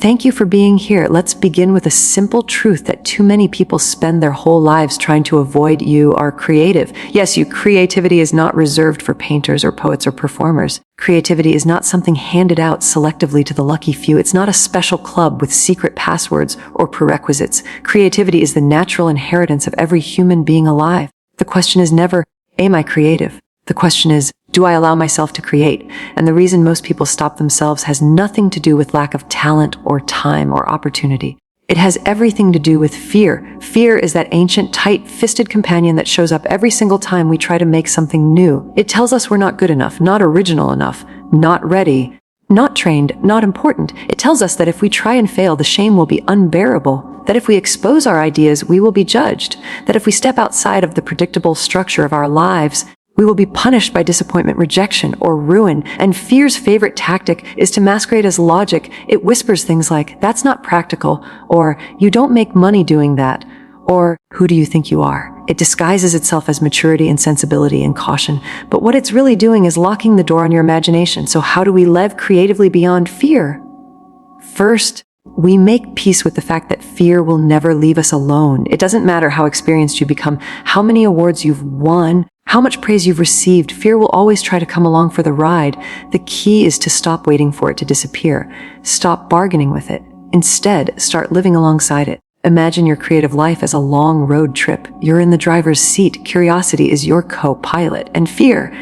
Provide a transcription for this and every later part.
Thank you for being here. Let's begin with a simple truth that too many people spend their whole lives trying to avoid. You are creative. Yes, creativity is not reserved for painters or poets or performers. Creativity is not something handed out selectively to the lucky few. It's not a special club with secret passwords or prerequisites. Creativity is the natural inheritance of every human being alive. The question is never, am I creative? The question is, do I allow myself to create? And the reason most people stop themselves has nothing to do with lack of talent or time or opportunity. It has everything to do with fear. Fear is that ancient, tight-fisted companion that shows up every single time we try to make something new. It tells us we're not good enough, not original enough, not ready, not trained, not important. It tells us that if we try and fail, the shame will be unbearable. That if we expose our ideas, we will be judged. That if we step outside of the predictable structure of our lives, we will be punished by disappointment, rejection, or ruin. And fear's favorite tactic is to masquerade as logic. It whispers things like, that's not practical, or you don't make money doing that, or who do you think you are? It disguises itself as maturity and sensibility and caution, but what it's really doing is locking the door on your imagination. So how do we live creatively beyond fear? First, we make peace with the fact that fear will never leave us alone. It doesn't matter how experienced you become, how many awards you've won, how much praise you've received, fear will always try to come along for the ride. The key is to stop waiting for it to disappear. Stop bargaining with it. Instead, start living alongside it. Imagine your creative life as a long road trip. You're in the driver's seat. Curiosity is your co-pilot. And fear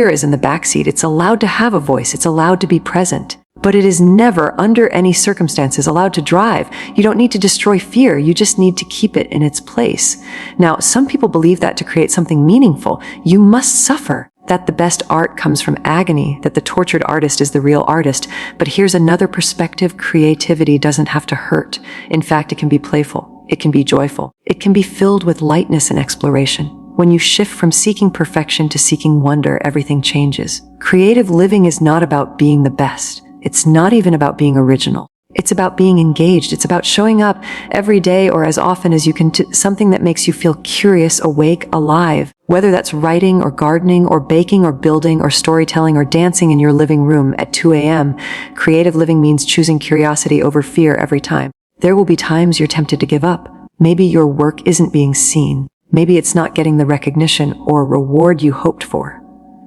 is in the backseat. It's allowed to have a voice. It's allowed to be present. But it is never, under any circumstances, allowed to drive. You don't need to destroy fear. You just need to keep it in its place. Now, some people believe that to create something meaningful, you must suffer. That the best art comes from agony, that the tortured artist is the real artist. But here's another perspective. Creativity doesn't have to hurt. In fact, it can be playful. It can be joyful. It can be filled with lightness and exploration. When you shift from seeking perfection to seeking wonder, everything changes. Creative living is not about being the best. It's not even about being original. It's about being engaged. It's about showing up every day or as often as you can to something that makes you feel curious, awake, alive. Whether that's writing or gardening or baking or building or storytelling or dancing in your living room at 2 a.m., creative living means choosing curiosity over fear every time. There will be times you're tempted to give up. Maybe your work isn't being seen. Maybe it's not getting the recognition or reward you hoped for.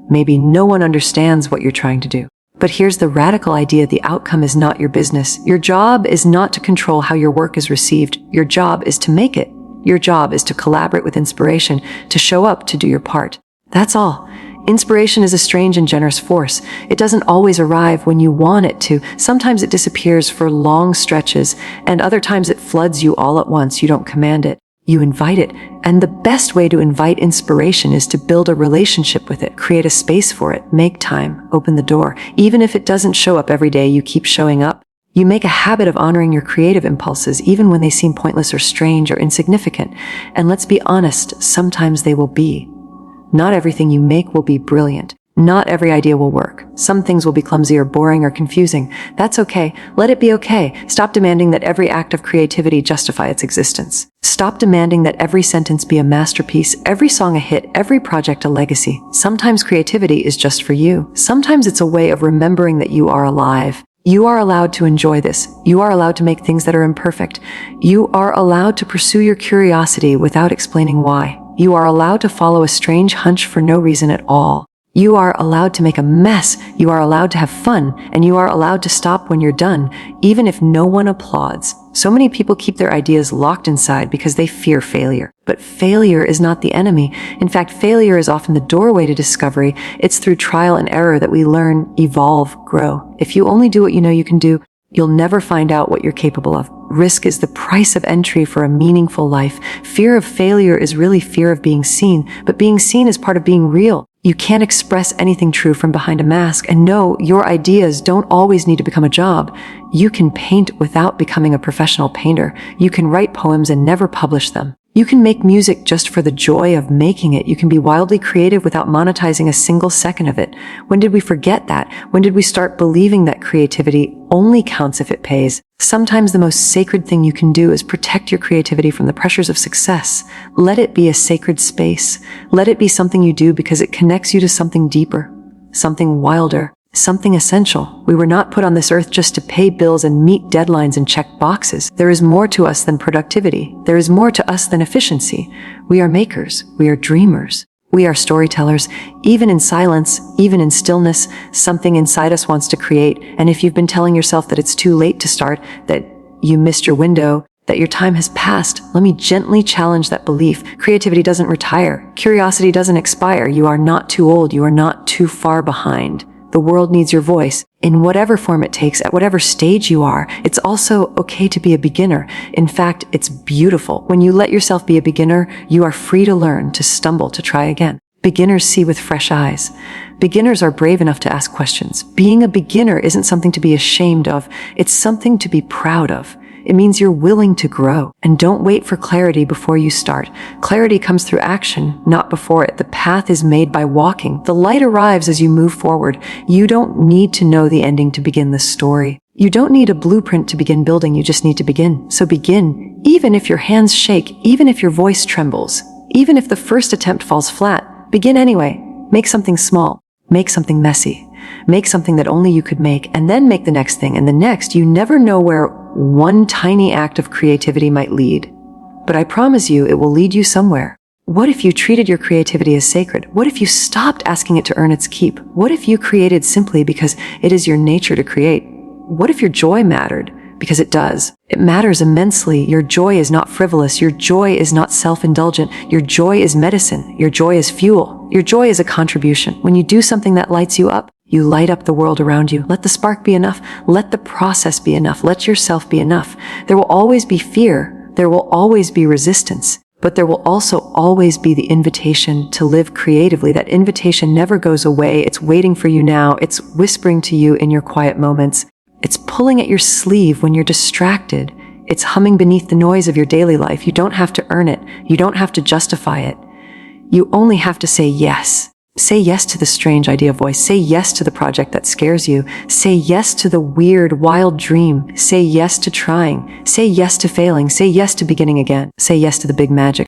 Maybe no one understands what you're trying to do. But here's the radical idea: the outcome is not your business. Your job is not to control how your work is received. Your job is to make it. Your job is to collaborate with inspiration, to show up, to do your part. That's all. Inspiration is a strange and generous force. It doesn't always arrive when you want it to. Sometimes it disappears for long stretches, and other times it floods you all at once. You don't command it. You invite it. And the best way to invite inspiration is to build a relationship with it, create a space for it, make time, open the door. Even if it doesn't show up every day, you keep showing up. You make a habit of honoring your creative impulses, even when they seem pointless or strange or insignificant. And let's be honest, sometimes they will be. Not everything you make will be brilliant. Not every idea will work. Some things will be clumsy or boring or confusing. That's okay. Let it be okay. Stop demanding that every act of creativity justify its existence. Stop demanding that every sentence be a masterpiece, every song a hit, every project a legacy. Sometimes creativity is just for you. Sometimes it's a way of remembering that you are alive. You are allowed to enjoy this. You are allowed to make things that are imperfect. You are allowed to pursue your curiosity without explaining why. You are allowed to follow a strange hunch for no reason at all. You are allowed to make a mess. You are allowed to have fun, and you are allowed to stop when you're done, even if no one applauds. So many people keep their ideas locked inside because they fear failure. But failure is not the enemy. In fact, failure is often the doorway to discovery. It's through trial and error that we learn, evolve, grow. If you only do what you know you can do, you'll never find out what you're capable of. Risk is the price of entry for a meaningful life. Fear of failure is really fear of being seen, but being seen is part of being real. You can't express anything true from behind a mask. And no, your ideas don't always need to become a job. You can paint without becoming a professional painter. You can write poems and never publish them. You can make music just for the joy of making it. You can be wildly creative without monetizing a single second of it. When did we forget that? When did we start believing that creativity only counts if it pays? Sometimes the most sacred thing you can do is protect your creativity from the pressures of success. Let it be a sacred space. Let it be something you do because it connects you to something deeper, something wilder, something essential. We were not put on this earth just to pay bills and meet deadlines and check boxes. There is more to us than productivity. There is more to us than efficiency. We are makers. We are dreamers. We are storytellers. Even in silence, even in stillness, something inside us wants to create. And if you've been telling yourself that it's too late to start, that you missed your window, that your time has passed, let me gently challenge that belief. Creativity doesn't retire. Curiosity doesn't expire. You are not too old. You are not too far behind. The world needs your voice in whatever form it takes, at whatever stage you are. It's also okay to be a beginner. In fact, it's beautiful. When you let yourself be a beginner, you are free to learn, to stumble, to try again. Beginners see with fresh eyes. Beginners are brave enough to ask questions. Being a beginner isn't something to be ashamed of. It's something to be proud of. It means you're willing to grow. And don't wait for clarity before you start. Clarity comes through action, not before it. The path is made by walking. The light arrives as you move forward. You don't need to know the ending to begin the story. You don't need a blueprint to begin building. You just need to begin. So begin, even if your hands shake, even if your voice trembles, even if the first attempt falls flat. Begin anyway. Make something small. Make something messy. Make something that only you could make, and then make the next thing and the next. You never know where one tiny act of creativity might lead, but I promise you it will lead you somewhere. What if you treated your creativity as sacred? What if you stopped asking it to earn its keep? What if you created simply because it is your nature to create? What if your joy mattered? Because it does. It matters immensely. Your joy is not frivolous. Your joy is not self-indulgent. Your joy is medicine. Your joy is fuel. Your joy is a contribution. When you do something that lights you up, you light up the world around you. Let the spark be enough. Let the process be enough. Let yourself be enough. There will always be fear. There will always be resistance. But there will also always be the invitation to live creatively. That invitation never goes away. It's waiting for you now. It's whispering to you in your quiet moments. It's pulling at your sleeve when you're distracted. It's humming beneath the noise of your daily life. You don't have to earn it. You don't have to justify it. You only have to say yes. Say yes to the strange idea voice. Say yes to the project that scares you. Say yes to the weird, wild dream. Say yes to trying. Say yes to failing. Say yes to beginning again. Say yes to the big magic.